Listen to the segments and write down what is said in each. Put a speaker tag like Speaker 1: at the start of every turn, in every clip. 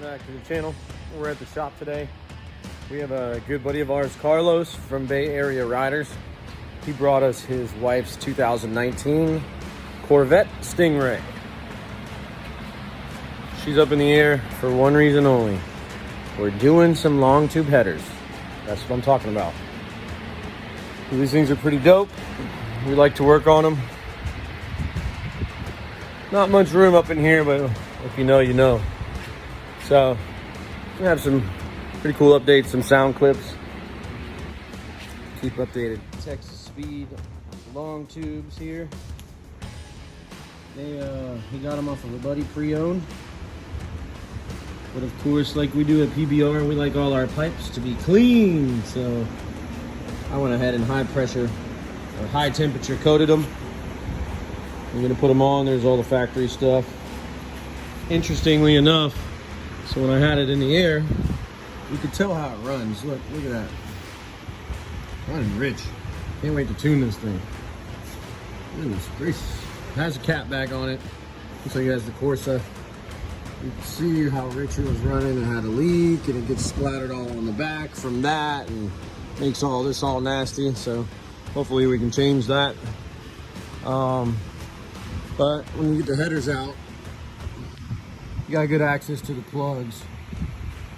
Speaker 1: Welcome back to the channel. We're at the shop today. We have a good buddy of ours, Carlos from Bay Area Riders. He brought us his wife's 2019 Corvette Stingray. She's up in the air for one reason only. We're doing some long tube headers. That's what I'm talking about. These things are pretty dope. We like to work on them. Not much room up in here, but if you know, you know. So we have some pretty cool updates, some sound clips. Keep updated. Texas Speed long tubes here. He got them off of a buddy pre-owned. But of course, like we do at PBR, we like all our pipes to be clean. So I went ahead and high pressure or high temperature coated them. I'm gonna put them on. There's all the factory stuff. Interestingly enough, so when I had it in the air, you could tell how it runs. Look at that. Running rich. Can't wait to tune this thing. Goodness gracious. It has a cap back on it. Looks like it has the Corsa. You can see how rich it was running. It had a leak and it gets splattered all on the back from that and makes all this all nasty. So hopefully we can change that. But when you get the headers out, you got good access to the plugs.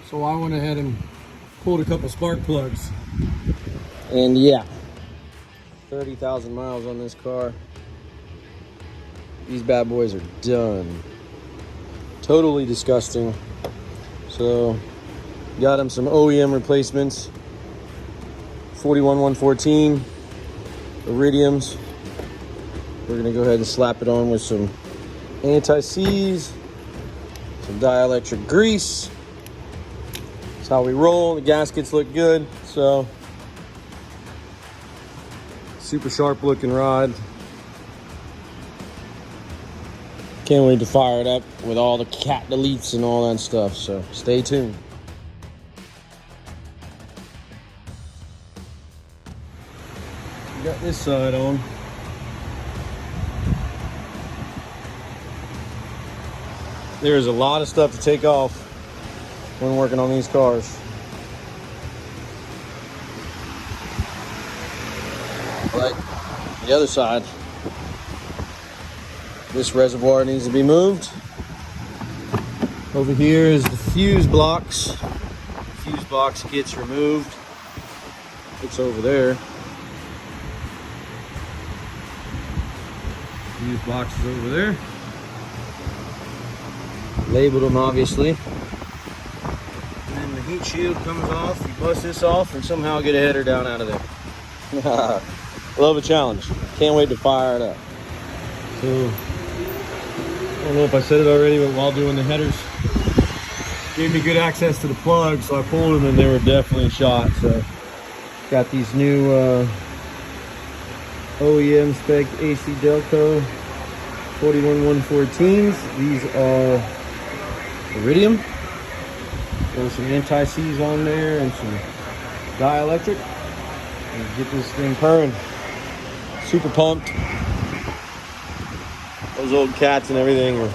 Speaker 1: So I went ahead and pulled a couple spark plugs. And yeah, 30,000 miles on this car. These bad boys are done. Totally disgusting. So got them some OEM replacements. 41114 iridiums. We're gonna go ahead and slap it on with some anti-seize, some dielectric grease. That's how we roll. The gaskets look good. So super sharp looking rod. Can't wait to fire it up with all the cat deletes and all that stuff. So stay tuned. We got this side on. There's a lot of stuff to take off when working on these cars. Like the other side, this reservoir needs to be moved. Over here is the fuse blocks. The fuse box gets removed. It's over there. Fuse box is over there. Labeled them obviously. And then the heat shield comes off. You bust this off and somehow get a header down out of there. Love a challenge. Can't wait to fire it up. So, I don't know if I said it already, but while doing the headers, gave me good access to the plugs, so I pulled them and they were definitely shot. So, got these new OEM spec AC Delco 41114s. These are iridium. There's some anti-seize on there and some dielectric. And get this thing purring. Super pumped. Those old cats and everything are,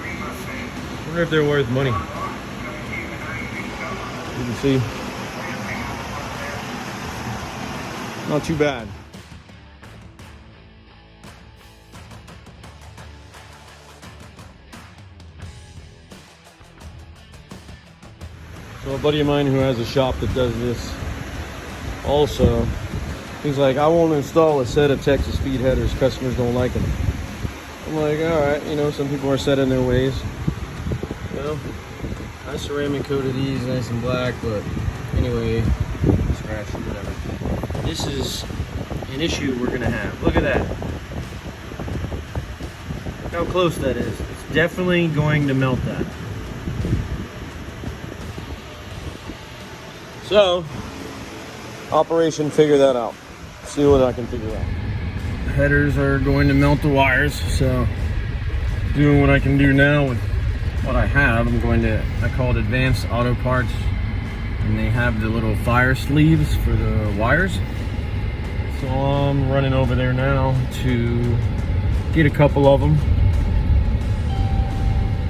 Speaker 1: I wonder if they're worth money. You can see. Not too bad. So a buddy of mine who has a shop that does this also, he's like, I won't install a set of Texas Speed headers. Customers don't like them. I'm like, all right, you know, some people are set in their ways. Well, I ceramic coated these nice and black, but anyway, scratch or whatever. This is an issue we're gonna have. Look at that. Look how close that is. It's definitely going to melt that. So, operation figure that out. See what I can figure out. The headers are going to melt the wires, so doing what I can do now with what I have. I'm going to, I call it Advanced Auto Parts, and they have the little fire sleeves for the wires. So I'm running over there now to get a couple of them.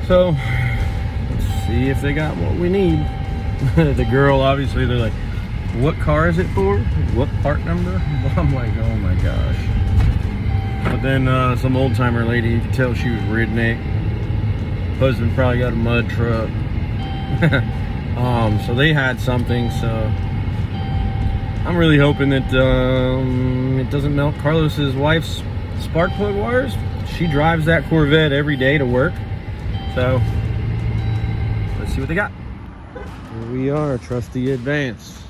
Speaker 1: So let's see if they got what we need. The girl, obviously, they're like, what car is it for? What part number? I'm like, oh my gosh. But then some old timer lady, you could tell she was redneck. Husband probably got a mud truck. So they had something, so I'm really hoping that it doesn't melt Carlos's wife's spark plug wires. She drives that Corvette every day to work, so let's see what they got. Here we are, trusty Advance.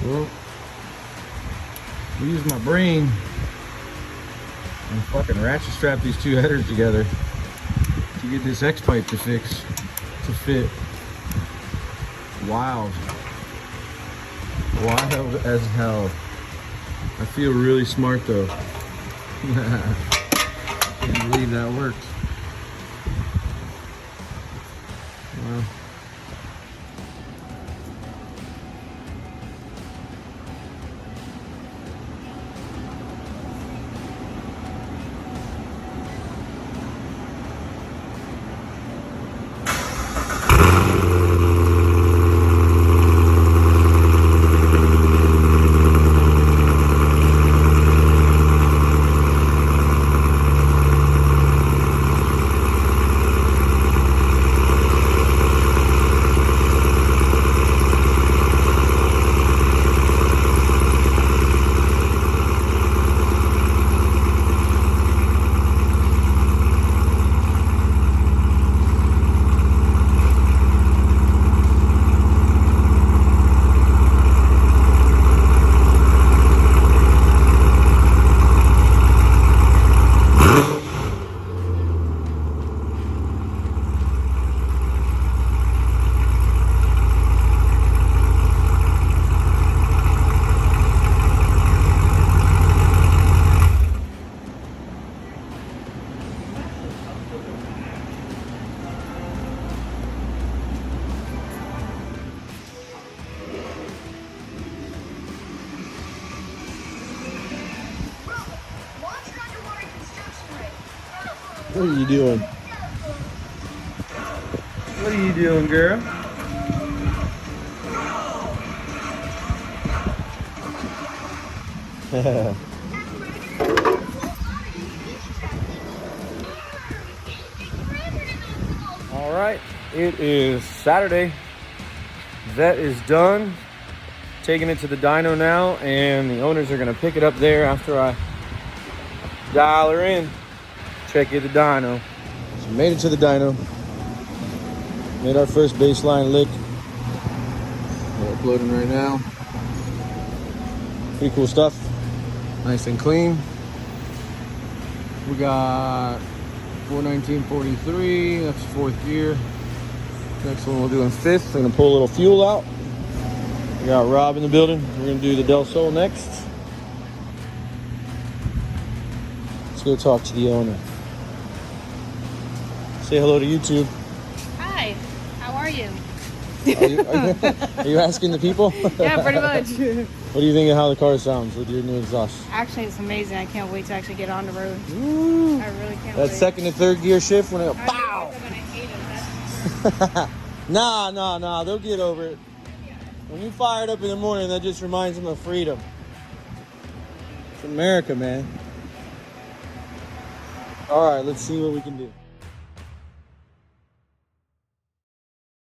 Speaker 1: Well, we use my brain and fucking ratchet strap these two headers together to get this X pipe to fit. Wild as hell. I feel really smart though. Can't believe that worked. Well, what are you doing? What are you doing, girl? All right, it is Saturday. Vet is done. Taking it to the dyno now, and the owners are gonna pick it up there after I dial her in. Check it, the dyno. So made it to the dyno. Made our first baseline lick. We're uploading right now. Pretty cool stuff. Nice and clean. We got 419.43. That's fourth gear. Next one we'll do in fifth. We're gonna pull a little fuel out. We got Rob in the building. We're gonna do the Del Sol next. Let's go talk to the owner. Say hello to YouTube.
Speaker 2: Hi, how are you?
Speaker 1: Are you asking the people?
Speaker 2: Yeah, pretty much.
Speaker 1: What do you think of how the car sounds with your new exhaust?
Speaker 2: Actually, it's amazing. I can't wait to actually get on the road.
Speaker 1: Ooh.
Speaker 2: I really can't
Speaker 1: That
Speaker 2: wait.
Speaker 1: second and third gear shift when it goes,
Speaker 2: I
Speaker 1: pow!
Speaker 2: I'm gonna hate it.
Speaker 1: Nah, they'll get over it. When you fire it up in the morning, that just reminds them of freedom. It's America, man. All right, let's see what we can do.